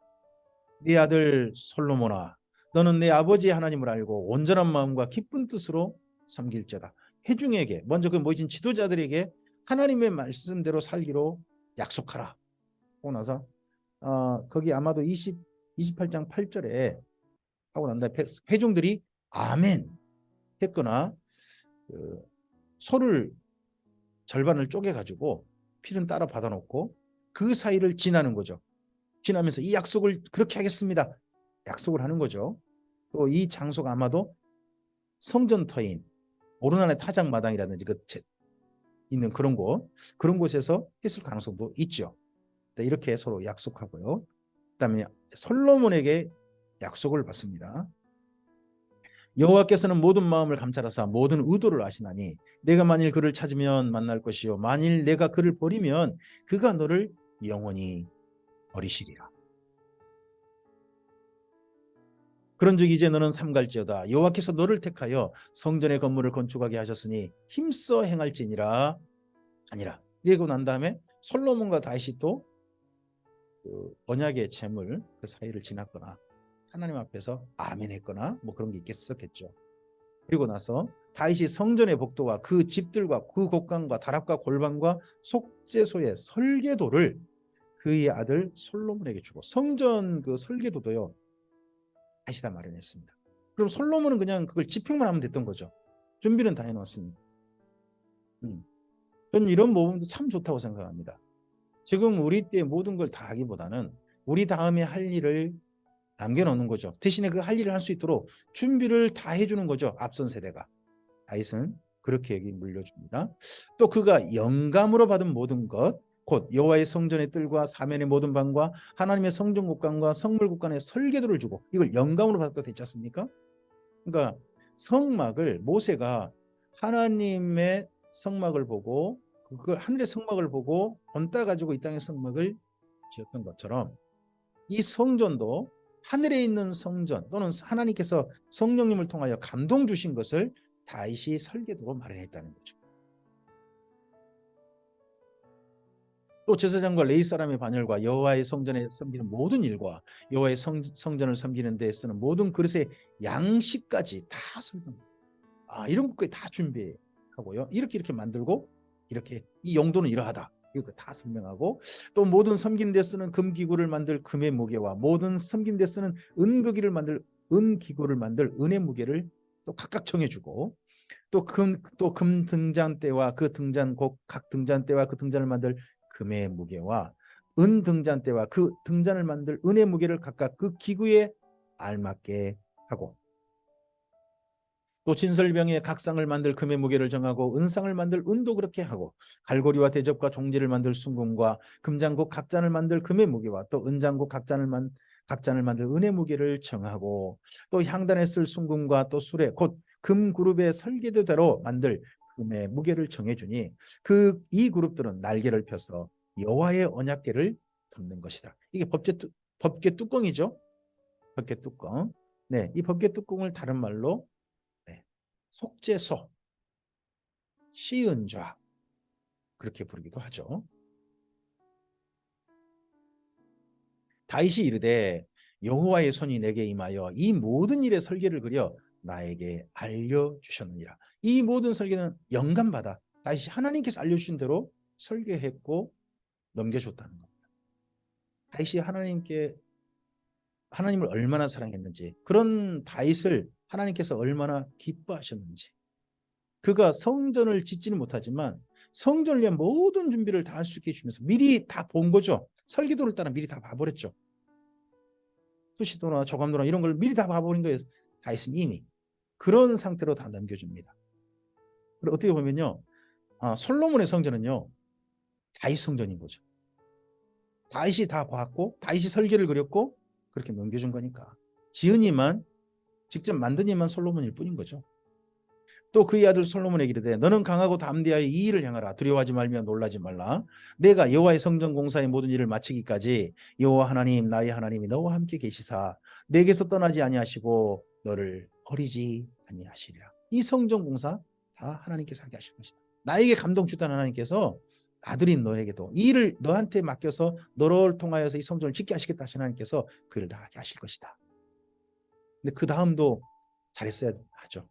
Speaker 1: 네 아들 솔로몬아 너는 내 아버지의 하나님을 알고 온전한 마음과 기쁜 뜻으로 섬길지어다. 회중에게 먼저 그 모이신 지도자들에게 하나님의 말씀대로 살기로 약속하라. 하고 나서 거기 아마도 28장 8절에 하고 난 다음에 회중들이 아멘 했거나 소를 절반을 쪼개가지고 피는 따라 받아놓고 그 사이를 지나는 거죠. 지나면서 이 약속을 그렇게 하겠습니다. 약속을 하는 거죠. 또 이 장소가 아마도 성전터인 오르난의 타작마당이라든지 있는 그런 곳에서 했을 가능성도 있죠. 이렇게 서로 약속하고요. 그다음에 솔로몬에게 약속을 받습니다. 여호와께서는 모든 마음을 감찰하사 모든 의도를 아시나니 내가 만일 그를 찾으면 만날 것이요 만일 내가 그를 버리면 그가 너를 영원히 버리시리라. 그런즉 이제 너는 삼갈지어다 여호와께서 너를 택하여 성전의 건물을 건축하게 하셨으니 힘써 행할지니라 아니라. 이러고 난 다음에 솔로몬과 다윗이 또 그 언약의 재물 그 사이를 지났거나 하나님 앞에서 아멘 했거나 뭐 그런 게 있겠었겠죠. 그리고 나서 다윗이 성전의 복도와 그 집들과 그 곡간과 다락과 골방과 속죄소의 설계도를 그의 아들 솔로몬에게 주고 성전 그 설계도도요 다시 다 마련했습니다. 그럼 솔로몬은 그냥 그걸 집행만 하면 됐던 거죠. 준비는 다 해놓았습니다. 저는 이런 모범도 참 좋다고 생각합니다. 지금 우리 때 모든 걸 다 하기보다는 우리 다음에 할 일을 남겨놓는 거죠. 대신에 그 할 일을 할 수 있도록 준비를 다 해주는 거죠. 앞선 세대가. 다윗은 그렇게 여기 물려줍니다. 또 그가 영감으로 받은 모든 것, 곧 여호와의 성전의 뜰과 사면의 모든 방과 하나님의 성전 곳간과 성물 곳간의 설계도를 주고 이걸 영감으로 받았다 됐지 않습니까? 그러니까 성막을 모세가 하나님의 성막을 보고 그 하늘의 성막을 보고 본따 가지고 이 땅의 성막을 지었던 것처럼 이 성전도 하늘에 있는 성전 또는 하나님께서 성령님을 통하여 감동 주신 것을 다윗이 설계도로 마련했다는 거죠. 또 제사장과 레위 사람의 반열과 여호와의 성전에 섬기는 모든 일과 여호와의 성전을 섬기는 데 쓰는 모든 그릇의 양식까지 다 설명합니다. 이런 것까지 다 준비하고요. 이렇게 만들고 이렇게 이 용도는 이러하다. 이거 다 설명하고 또 모든 섬기는 데 쓰는 금기구를 만들 금의 무게와 모든 섬기는 데 쓰는 은기구를 만들 은의 무게를 또 각각 정해주고 또 금 등잔대와 그 등잔곡 각 등잔대와 그 등잔을 만들 금의 무게와 은 등잔대와 그 등잔을 만들 은의 무게를 각각 그 기구에 알맞게 하고 또 진설병에 각상을 만들 금의 무게를 정하고 은상을 만들 은도 그렇게 하고 갈고리와 대접과 종지를 만들 순금과 금장국 각잔을 만들 금의 무게와 또 은장국 각잔을 만들 은의 무게를 정하고 또 향단에 쓸 순금과 또 수레 곧 금 그룹의 설계도대로 만들 금의 무게를 정해주니 이 그룹들은 날개를 펴서 여호와의 언약궤를 덮는 것이다. 이게 법궤 뚜껑이죠. 법궤 뚜껑. 네, 이 법궤 뚜껑을 다른 말로 속죄소, 시은좌 그렇게 부르기도 하죠. 다윗이 이르되 여호와의 손이 내게 임하여 이 모든 일의 설계를 그려 나에게 알려주셨느니라. 이 모든 설계는 영감받아 다윗이 하나님께서 알려주신 대로 설계했고 넘겨줬다는 겁니다. 다윗이 하나님을 얼마나 사랑했는지, 그런 다윗을 하나님께서 얼마나 기뻐하셨는지. 그가 성전을 짓지는 못하지만 성전을 위한 모든 준비를 다 할 수 있게 해주면서 미리 다 본 거죠. 설계도를 따라 미리 다 봐버렸죠. 수시도나 조감도나 이런 걸 미리 다 봐버린 거예요. 다윗은 이미 그런 상태로 다 넘겨줍니다. 그리고 어떻게 보면요, 솔로몬의 성전은요 다윗 성전인 거죠. 다윗이 다 봤고 다윗이 설계를 그렸고 그렇게 넘겨준 거니까 지은이만 직접 만든 이만 솔로몬일 뿐인 거죠. 또 그의 아들 솔로몬에게 이르되 너는 강하고 담대하여 이 일을 행하라. 두려워하지 말며 놀라지 말라. 내가 여호와의 성전 공사의 모든 일을 마치기까지 여호와 하나님 나의 하나님이 너와 함께 계시사 내게서 떠나지 아니하시고 너를 버리지 아니하시리라. 이 성전 공사 다 하나님께서 하게 하실 것이다. 나에게 감동 주던 하나님께서 아들인 너에게도 이 일을 너한테 맡겨서 너를 통하여서 이 성전을 짓게 하시겠다 하신 하나님께서 그 일을 다 하게 하실 것이다. 근데 그 다음도 잘했어야 하죠.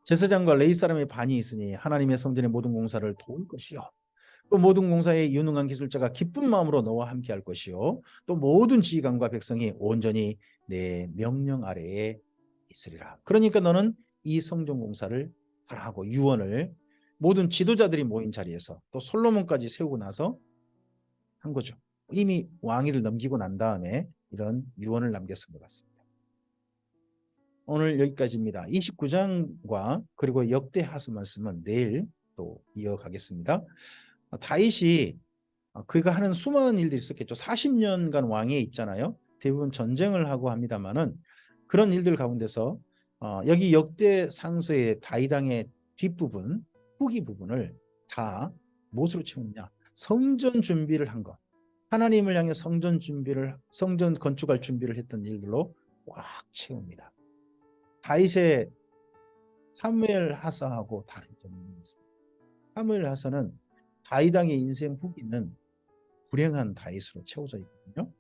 Speaker 1: 제사장과 레위 사람의 반이 있으니 하나님의 성전의 모든 공사를 도울 것이요 또 모든 공사에 유능한 기술자가 기쁜 마음으로 너와 함께 할 것이요 또 모든 지휘관과 백성이 온전히 내 명령 아래에 있으리라. 그러니까 너는 이 성전 공사를 하라고 유언을 모든 지도자들이 모인 자리에서 또 솔로몬까지 세우고 나서 한 거죠. 이미 왕위를 넘기고 난 다음에 이런 유언을 남겼은 것 같습니다. 오늘 여기까지입니다. 29장과 그리고 역대하서 말씀은 내일 또 이어가겠습니다. 다윗이 그가 하는 수많은 일들이 있었겠죠. 40년간 왕위에 있잖아요. 대부분 전쟁을 하고 합니다만은 그런 일들 가운데서 여기 역대상서의 다윗 왕의 뒷부분, 후기 부분을 다 무엇으로 채우느냐? 성전 준비를 한 것. 하나님을 향해 성전 건축할 준비를 했던 일들로 꽉 채웁니다. 다윗의 사무엘 하사하고 다른 점이 있습니다. 사무엘 하사는 다윗 왕의 인생 후기는 불행한 다윗으로 채워져 있거든요.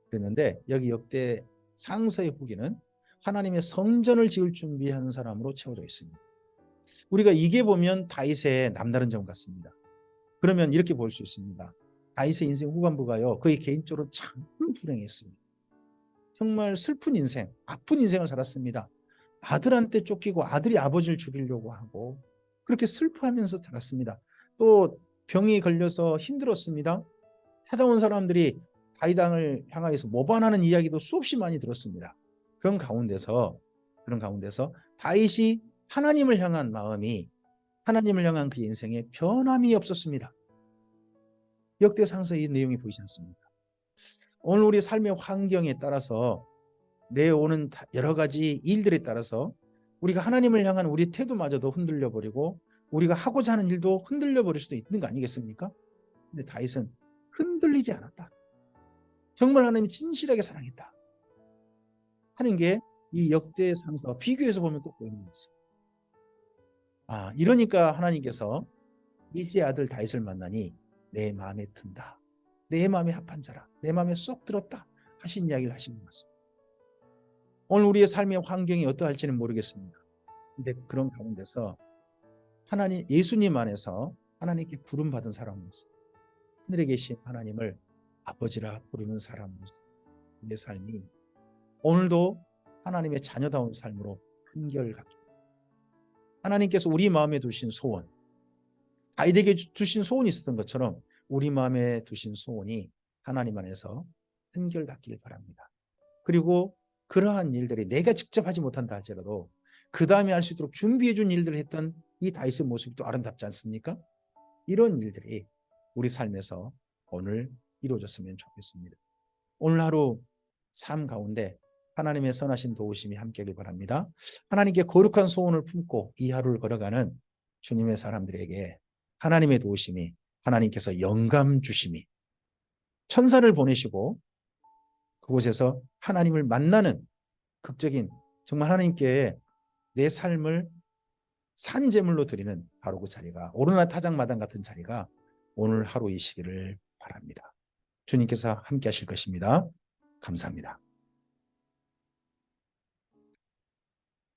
Speaker 1: 그랬는데 여기 역대 상서의 후기는 하나님의 성전을 지을 준비하는 사람으로 채워져 있습니다. 우리가 이게 보면 다윗의 남다른 점 같습니다. 그러면 이렇게 볼 수 있습니다. 다윗의 인생 후반부가요, 그의 개인적으로 참 불행했습니다. 정말 슬픈 인생, 아픈 인생을 살았습니다. 아들한테 쫓기고 아들이 아버지를 죽이려고 하고 그렇게 슬퍼하면서 살았습니다. 또 병이 걸려서 힘들었습니다. 찾아온 사람들이 다윗 왕을 향하여서 모반하는 이야기도 수없이 많이 들었습니다. 그런 가운데서 다윗이 하나님을 향한 마음이, 하나님을 향한 그 인생에 변함이 없었습니다. 역대상서 이 내용이 보이지 않습니까? 오늘 우리 삶의 환경에 따라서 내오는 여러 가지 일들에 따라서 우리가 하나님을 향한 우리 태도마저도 흔들려 버리고 우리가 하고자 하는 일도 흔들려 버릴 수도 있는 거 아니겠습니까? 근데 다윗은 흔들리지 않았다. 정말 하나님이 진실하게 사랑했다 하는 게 이 역대상서 비교해서 보면 또 보이는 것입니다. 이러니까 하나님께서 이새의 아들 다윗을 만나니 내 마음에 든다. 내 마음에 합한 자라. 내 마음에 쏙 들었다 하신 이야기를 하신 것 같습니다. 오늘 우리의 삶의 환경이 어떠할지는 모르겠습니다. 근데 그런 가운데서 하나님, 예수님 안에서 하나님께 부름받은 사람으로서 하늘에 계신 하나님을 아버지라 부르는 사람으로서 내 삶이 오늘도 하나님의 자녀다운 삶으로 한결같게 하나님께서 우리 마음에 두신 소원, 다윗에게 주신 소원이 있었던 것처럼 우리 마음에 두신 소원이 하나님 안에서 한결같길 바랍니다. 그리고 그러한 일들이 내가 직접 하지 못한다 할지라도 그 다음에 할 수 있도록 준비해 준 일들을 했던 이 다윗의 모습이 또 아름답지 않습니까? 이런 일들이 우리 삶에서 오늘 이루어졌으면 좋겠습니다. 오늘 하루 삶 가운데 하나님의 선하신 도우심이 함께하길 바랍니다. 하나님께 거룩한 소원을 품고 이 하루를 걸어가는 주님의 사람들에게 하나님의 도우심이, 하나님께서 영감 주심이, 천사를 보내시고 그곳에서 하나님을 만나는 극적인, 정말 하나님께 내 삶을 산제물로 드리는 바로 그 자리가, 오르나 타작마당 같은 자리가 오늘 하루 이 시기를 바랍니다. 주님께서 함께 하실 것입니다. 감사합니다.